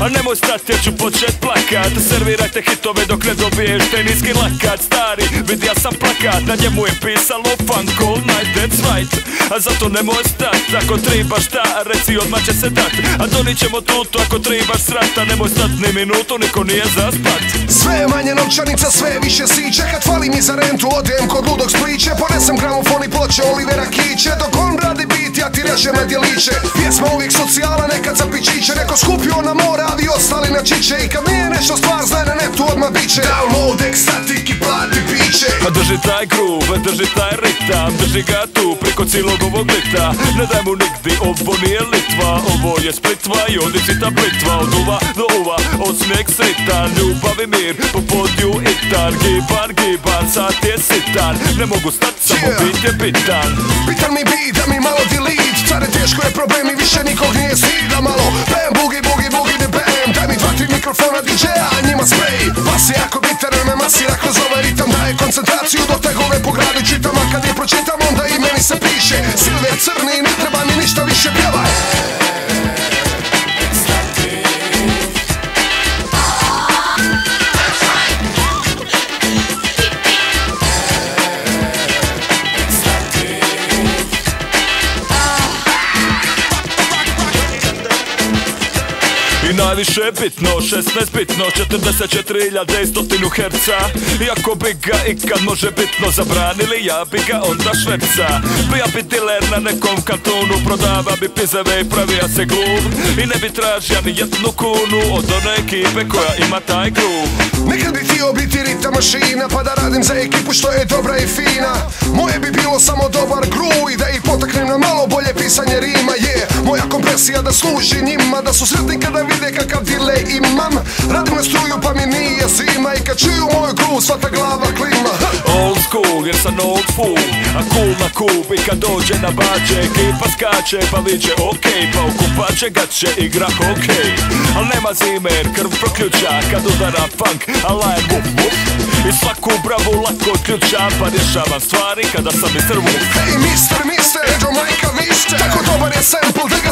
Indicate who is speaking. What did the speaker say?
Speaker 1: A nemoj stati jer ću počet plakat. Servirajte hitove dok ne dobiješ teniski lakat. Stari, vidi ja sam plakat, na njemu je pisalo funk all night, that's right. A zato nemoj stat, ako tribaš šta, reci odmah će se dat. A donit ćemo tutu ako tribaš srat. A nemoj stat ni minutu, niko nije za spat.
Speaker 2: Sve je manje novčanica, sve je više siće. Kad fali mi za rentu, odem kod ludog s priče. Ponesem gramofon i ploče Olivera Kiće. Dok on radi bit, ja ti režem na djeliće. Pjesma uvijek socijala, nekad za pičiće. Neko skupio na mora, a vi ostali na čiće. I kad nije nešto stvar, znaj na netu odmah biće. Download ekstatik i plati piće.
Speaker 1: A drži taj groove, drži taj ritam, drži ga tu preko cijelog ovog lita. Ne daj mu nigdi, ovo nije Litva, ovo je Splitva i ovdje cita Plitva. Od uva do uva, od snijeg sritan, ljubav i mir, po podju itan. Giban, sad je sitan, ne mogu stat, samo bit je bitan.
Speaker 2: Bitan mi bit, da mi malo delete. Care teško je problem i više nikog nije stida. Malo bam, boogie, the bam. Daj mi 2-3 mikrofona DJ-a, a njima spray. Bas je jako bitan, me masira kroz ovaj ritam. Daje koncentraciju do tegove po gradu čitam. A kad je pročitam, onda i meni se piše Silver crni, ne treba mi ništa više pjevaj.
Speaker 1: Najviše bitno, 16 bitno, 44.100 herca. Iako bi ga ikad može bitno zabranili, ja bi ga onda šverca. Bija bi diler na nekom kantonu, prodava bi pizeve i pravija se glum. I ne bi tražio ni jednu kunu od one ekipe koja ima taj groove.
Speaker 2: Nekad bi htio biti ritam mašina, pa da radim za ekipu što je dobra i fina. Moje bi bilo samo dobar groove i da ih potaknem na malo bolje pisanje rima. Moja kompresija da služi njima, da su sretni kada vide kakav delay imam. Radim na struju pa mi nije zima i kad čuju moj groove svata glava klima.
Speaker 1: Old school jer sam old fool, a cool na kub i kad dođe na bađe ekipa skače pa viće okej, pa u kupače gaće igra hokej. Al nema zime jer krv proključa kad udara funk, a lajem wuf wuf. I svaku bravu lako odključam pa rješavam stvari kada sam Mr. Wolf.
Speaker 2: Hey mister, Edo Majka vi ste tako dobar je sample.